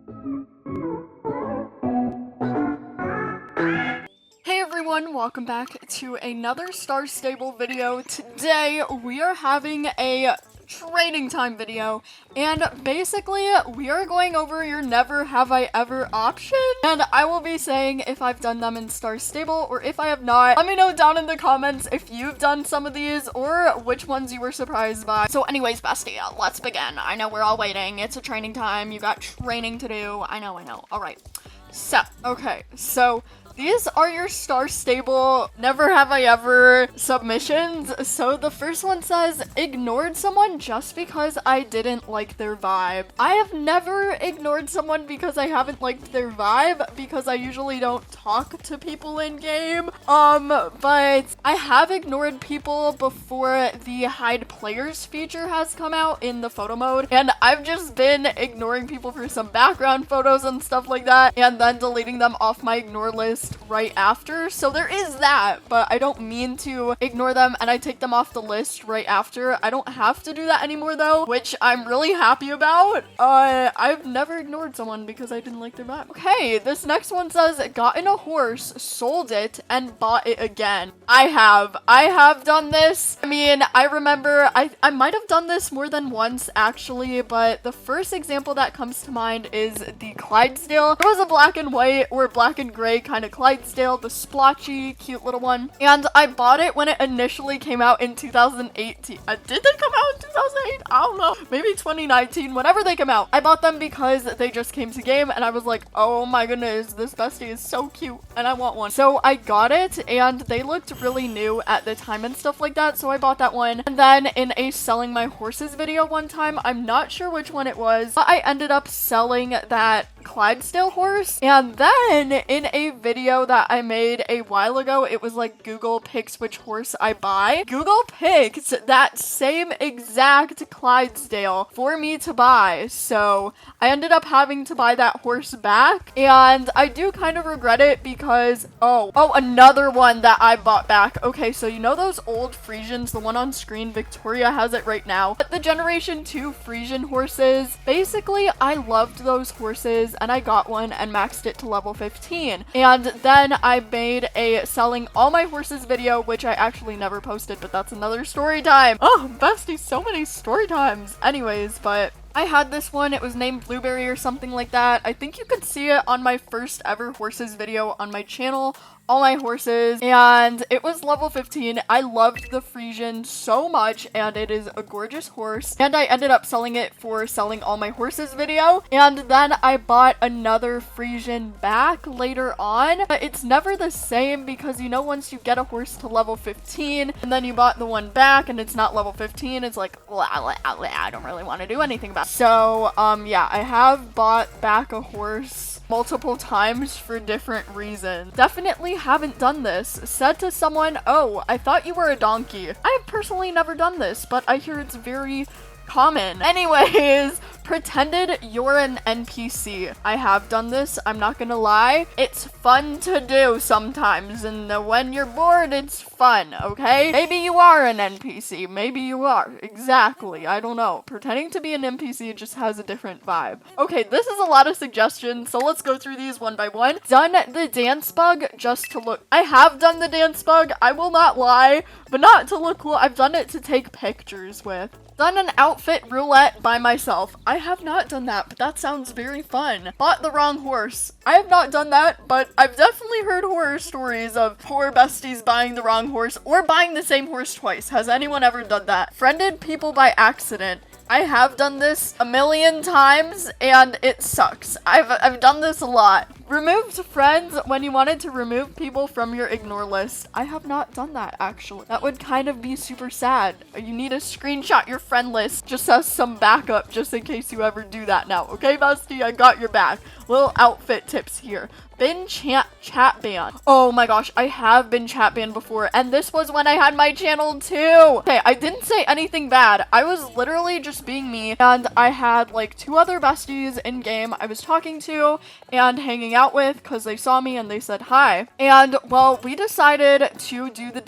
Hey everyone, welcome back to another Star Stable video. Today we are having a training time video, and basically we are going over your never have I ever option, and I will be saying if I've done them in Star Stable or if I have not. Let me know down in the comments if you've done some of these or which ones you were surprised by. So anyways, bestie, let's begin. I know we're all waiting. It's a training time. You got training to do. I know. All right. So, okay. So these are your Star Stable never have I ever submissions. So the first one says, ignored someone just because I didn't like their vibe. I have never ignored someone because I haven't liked their vibe, because I usually don't talk to people in game. But I have ignored people before the hide players feature has come out in the photo mode, and I've just been ignoring people for some background photos and stuff like that, and then deleting them off my ignore list right after. So there is that, but I don't mean to ignore them and I take them off the list right after. I don't have to do that anymore though, which I'm really happy about. I've never ignored someone because I didn't like their vibe. Okay, this next one says, gotten a horse, sold it, and bought it again. I have done this. I mean, I remember I might have done this more than once actually, but the first example that comes to mind is the Clydesdale. It was a black and white or black and gray kind of Clydesdale, the splotchy, cute little one. And I bought it when it initially came out in 2018. Did they come out in 2008? I don't know. Maybe 2019, whenever they come out. I bought them because they just came to game and I was like, oh my goodness, this bestie is so cute and I want one. So I got it and they looked really new at the time and stuff like that. So I bought that one. And then in a selling my horses video one time, I'm not sure which one it was, but I ended up selling that Clydesdale horse. And then in a video that I made a while ago, it was like Google picks which horse I buy. Google picked that same exact Clydesdale for me to buy. So I ended up having to buy that horse back, and I do kind of regret it because, oh, another one that I bought back. Okay, so you know those old Frisians, the one on screen, Victoria has it right now. But the Generation 2 Frisian horses, basically I loved those horses and I got one and maxed it to level 15. And then I made a selling all my horses video, which I actually never posted, but that's another story time. Oh, bestie, so many story times. Anyways, but I had this one. It was named Blueberry or something like that. I think you could see it on my first ever horses video on my channel. All my horses, and it was level 15. I loved the Frisian so much, and it is a gorgeous horse, and I ended up selling it for selling all my horses video. And then I bought another Frisian back later on, but it's never the same because, you know, once you get a horse to level 15 and then you bought the one back and it's not level 15, it's like, well, I don't really want to do anything about it. So yeah, I have bought back a horse multiple times for different reasons. Definitely haven't done this. Said to someone, oh, I thought you were a donkey. I have personally never done this, but I hear it's very common. Anyways, pretended you're an NPC. I have done this, I'm not gonna lie. It's fun to do sometimes, and when you're bored, it's fun, okay? Maybe you are an NPC, maybe you are. Exactly, I don't know. Pretending to be an NPC just has a different vibe. Okay, this is a lot of suggestions, so let's go through these one by one. Done the dance bug just to look. I have done the dance bug, I will not lie, but not to look cool. I've done it to take pictures with. Done an outfit roulette by myself. I have not done that, but that sounds very fun. Bought the wrong horse. I have not done that, but I've definitely heard horror stories of poor besties buying the wrong horse or buying the same horse twice. Has anyone ever done that? Friended people by accident. I have done this a million times and it sucks. I've done this a lot. Removed friends when you wanted to remove people from your ignore list. I have not done that actually. That would kind of be super sad. You need to screenshot your friend list just as some backup just in case you ever do that now. Okay, bestie, I got your back. Little outfit tips here. Been chat banned. Oh my gosh, I have been chat banned before, and this was when I had my channel too. Okay, I didn't say anything bad. I was literally just being me, and I had like 2 other besties in game I was talking to and hanging out with because they saw me and they said hi. And well, we decided to do the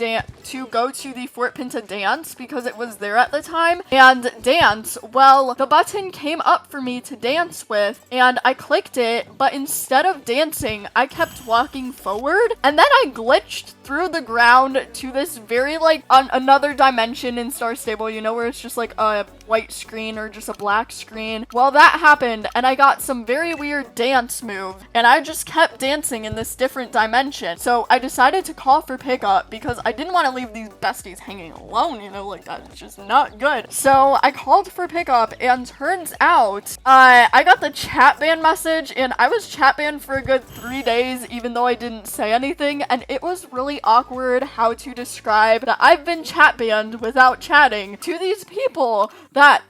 to go to the Fort Pinta dance because it was there at the time. And dance, well, the button came up for me to dance with and I clicked it, but instead of dancing, I kept walking forward and then I glitched through the ground to this very like another dimension in Star Stable, you know, where it's just like a white screen or just a black screen. Well, that happened and I got some very weird dance move and I just kept dancing in this different dimension. So I decided to call for pickup because I didn't want to leave these besties hanging alone, you know, like that's just not good. So I called for pickup and turns out I got the chat ban message and I was chat banned for a good 3 days even though I didn't say anything, and it was really awkward how to describe that I've been chat banned without chatting to these people that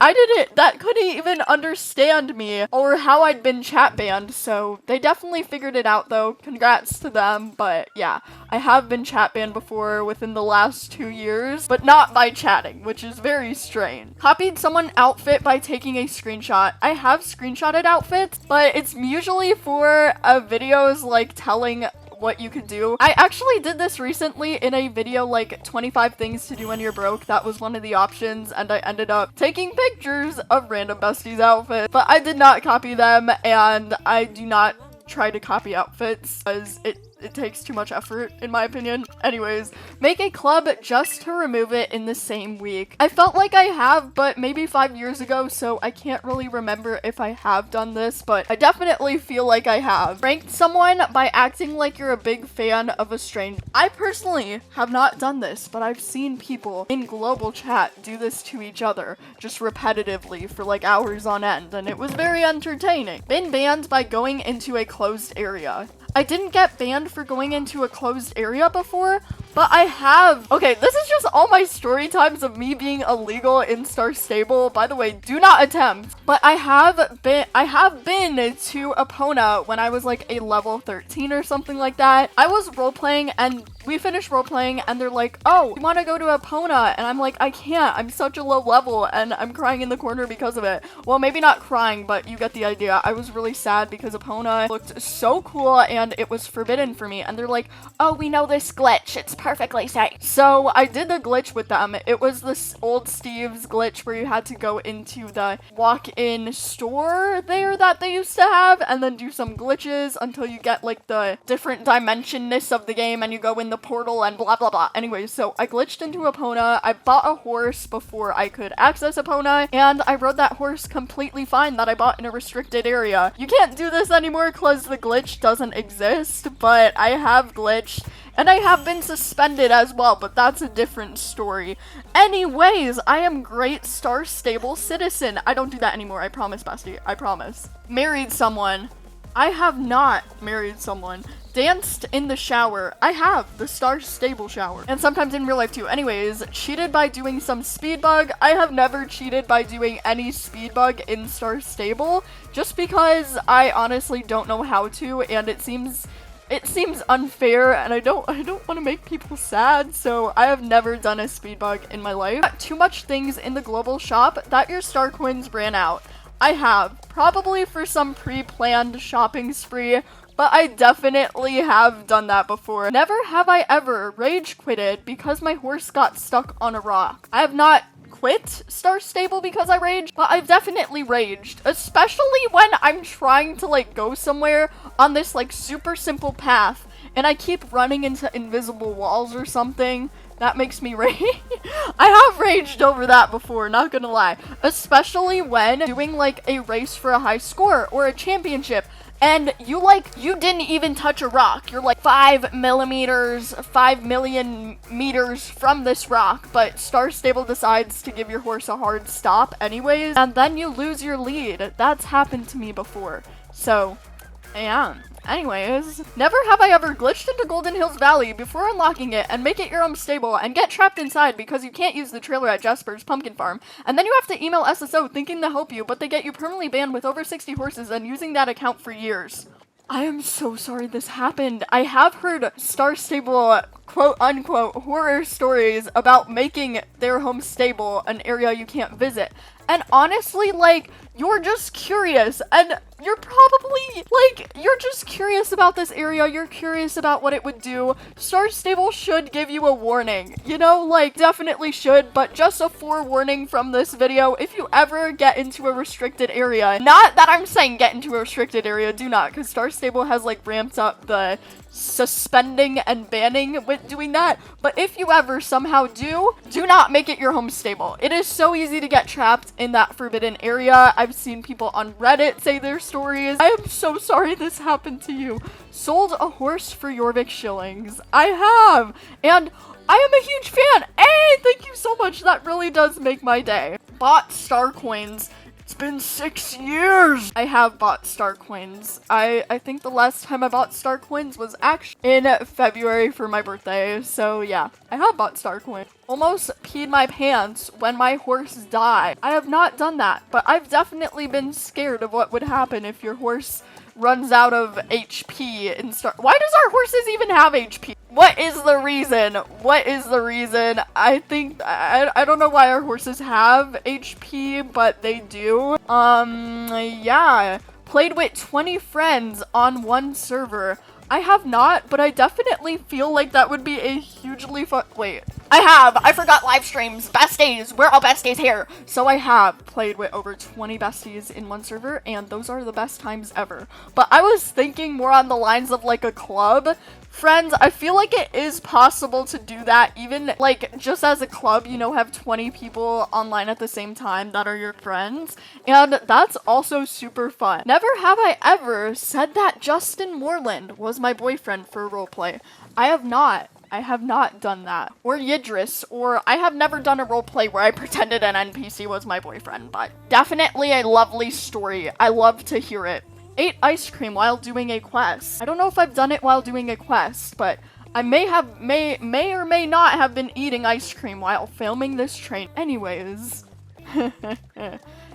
that couldn't even understand me or how I'd been chat banned. So they definitely figured it out though. Congrats to them. But yeah, I have been chat banned before within the last 2 years, but not by chatting, which is very strange. Copied someone's outfit by taking a screenshot. I have screenshotted outfits, but it's usually for videos like telling what you could do. I actually did this recently in a video like 25 things to do when you're broke. That was one of the options and I ended up taking pictures of random besties outfits, but I did not copy them and I do not try to copy outfits because it takes too much effort in my opinion. Anyways, make a club just to remove it in the same week. I felt like I have, but maybe 5 years ago, so I can't really remember if I have done this, but I definitely feel like I have. Ranked someone by acting like you're a big fan of a stranger. I personally have not done this, but I've seen people in global chat do this to each other just repetitively for like hours on end, and it was very entertaining. Been banned by going into a closed area. I didn't get banned for going into a closed area before, but I have. Okay, this is just all my story times of me being illegal in Star Stable. By the way, do not attempt. But I have been to Epona when I was like a level 13 or something like that. I was role-playing and we finished role-playing and they're like, oh, you want to go to Epona? And I'm like, I can't. I'm such a low level and I'm crying in the corner because of it. Well, maybe not crying, but you get the idea. I was really sad because Epona looked so cool and it was forbidden for me. And they're like, oh, we know this glitch. It's perfectly safe. So I did the glitch with them. It was this old Steve's glitch where you had to go into the walk-in store there that they used to have and then do some glitches until you get like the different dimensionness of the game and you go in the portal and blah blah blah. Anyways, so I glitched into Epona. I bought a horse before I could access Epona and I rode that horse completely fine that I bought in a restricted area. You can't do this anymore because the glitch doesn't exist, but I have glitched. And I have been suspended as well, but that's a different story. Anyways, I am great Star Stable citizen. I don't do that anymore. I promise, bestie. I promise. Married someone. I have not married someone. Danced in the shower. I have the Star Stable shower. And sometimes in real life too. Anyways, cheated by doing some speed bug. I have never cheated by doing any speed bug in Star Stable. Just because I honestly don't know how to and it seems unfair and I don't want to make people sad, so I have never done a speed bug in my life. Too much things in the global shop that your star coins ran out. I have, probably for some pre-planned shopping spree, but I definitely have done that before. Never have I ever rage quitted because my horse got stuck on a rock. I have not quit Star Stable because I raged, but I've definitely raged, especially when I'm trying to like go somewhere on this like super simple path and I keep running into invisible walls or something. That makes me rage. I have raged over that before, not gonna lie, especially when doing like a race for a high score or a championship and you didn't even touch a rock. You're like 5 millimeters, 5 million meters from this rock, but Star Stable decides to give your horse a hard stop anyways, and then you lose your lead. That's happened to me before. So, yeah. Anyways, never have I ever glitched into Golden Hills Valley before unlocking it and make it your own stable and get trapped inside because you can't use the trailer at Jasper's Pumpkin Farm. And then you have to email SSO thinking to help you, but they get you permanently banned with over 60 horses and using that account for years. I am so sorry this happened. I have heard Star Stable quote-unquote horror stories about making their home stable an area you can't visit. And honestly, like, you're just curious. And you're probably, like, you're just curious about this area, you're curious about what it would do. Star Stable should give you a warning, you know, like, definitely should, but just a forewarning from this video, if you ever get into a restricted area, not that I'm saying get into a restricted area, do not, because Star Stable has, like, ramped up the suspending and banning with doing that, but if you ever somehow do not make it your home stable. It is so easy to get trapped in that forbidden area. I've seen people on Reddit say their stories. I am so sorry this happened to you. Sold a horse for Jorvik shillings. I have, and I am a huge fan. Hey, thank you so much. That really does make my day. Bought star coins. It's been 6 years. I have bought star coins. I think the last time I bought star coins was actually in February for my birthday. So yeah, I have bought star coins. Almost peed my pants when my horse died. I have not done that, but I've definitely been scared of what would happen if your horse runs out of HP and Why does our horses even have HP? What is the reason? What is the reason? I think, I don't know why our horses have HP, but they do. Yeah. Played with 20 friends on one server. I have not, but I definitely feel like that would be a hugely fun— Wait. I forgot live streams. Besties. We're all besties here. So I have played with over 20 besties in one server, and those are the best times ever. But I was thinking more on the lines of like a club. Friends, I feel like it is possible to do that, even like just as a club, you know, have 20 people online at the same time that are your friends, and that's also super fun. Never have I ever said that Justin Moreland was my boyfriend for roleplay. I have not done that. Or Yidris, or I have never done a roleplay where I pretended an NPC was my boyfriend, but definitely a lovely story. I love to hear it. Ate ice cream while doing a quest. I don't know if I've done it while doing a quest, but I may or may not have been eating ice cream while filming this train. Anyways.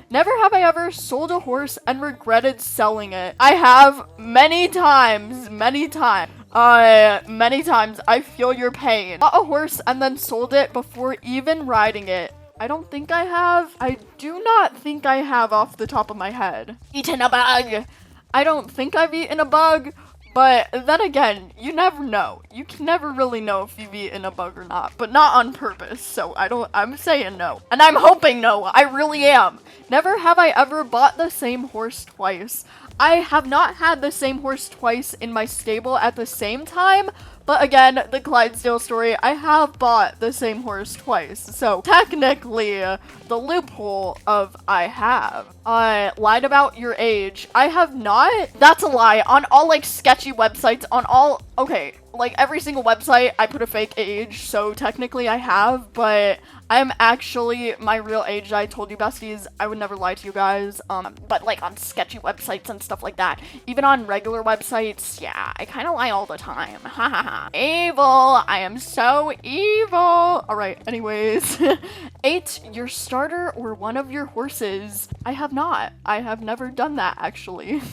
Never have I ever sold a horse and regretted selling it. I have many times. Many times. I feel your pain. Bought a horse and then sold it before even riding it. I don't think I have. I do not think I have off the top of my head. Eaten a bug. I don't think I've eaten a bug, but then again, you never know. You can never really know if you've eaten a bug or not, but not on purpose, so I'm saying no. And I'm hoping no, I really am. Never have I ever bought the same horse twice. I have not had the same horse twice in my stable at the same time, but again, the Clydesdale story, I have bought the same horse twice. So technically, the loophole of I have. I lied about your age. I have not. That's a lie. On all like sketchy websites, okay, like every single website, I put a fake age. So technically I have, but I'm actually my real age. I told you, besties, I would never lie to you guys. But like on sketchy websites and stuff like that, even on regular websites, yeah, I kind of lie all the time. Hahaha. Evil. I am so evil. All right. Anyways, ate your starter or one of your horses. I have not. I have never done that actually.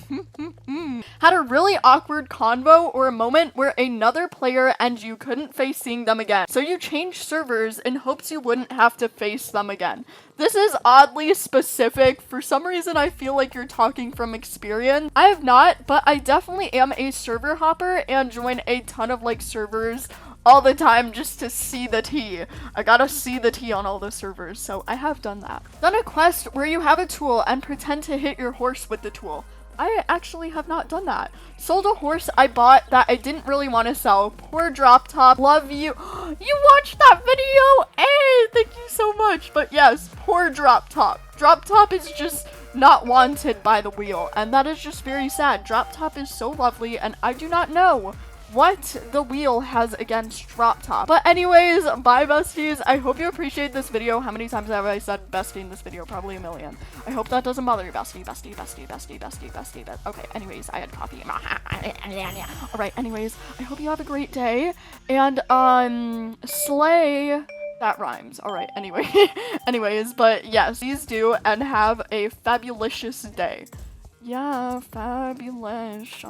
Had a really awkward convo or a moment where another player and you couldn't face seeing them again. So you changed servers in hopes you wouldn't have to face them again. This is oddly specific. For some reason, I feel like you're talking from experience. I have not, but I definitely am a server hopper and join a ton of like servers all the time just to see the tea. I gotta see the tea on all the servers, so I have done that. Done a quest where you have a tool and pretend to hit your horse with the tool. I actually have not done that. Sold a horse I bought that I didn't really want to sell. Poor Drop Top. Love you. You watched that video? Hey, thank you so much. But yes, poor Drop Top. Drop Top is just not wanted by the wheel, and that is just very sad. Drop Top is so lovely, and I do not know what the wheel has against Drop Top. But anyways, bye besties. I hope you appreciate this video. How many times have I said bestie in this video? Probably a million. I hope that doesn't bother you, bestie. Okay, anyways, I had coffee. Alright, anyways, I hope you have a great day. And, slay. That rhymes. Alright, anyway. Anyways, but yes, please do, and have a fabulous day. Yeah, fabulous.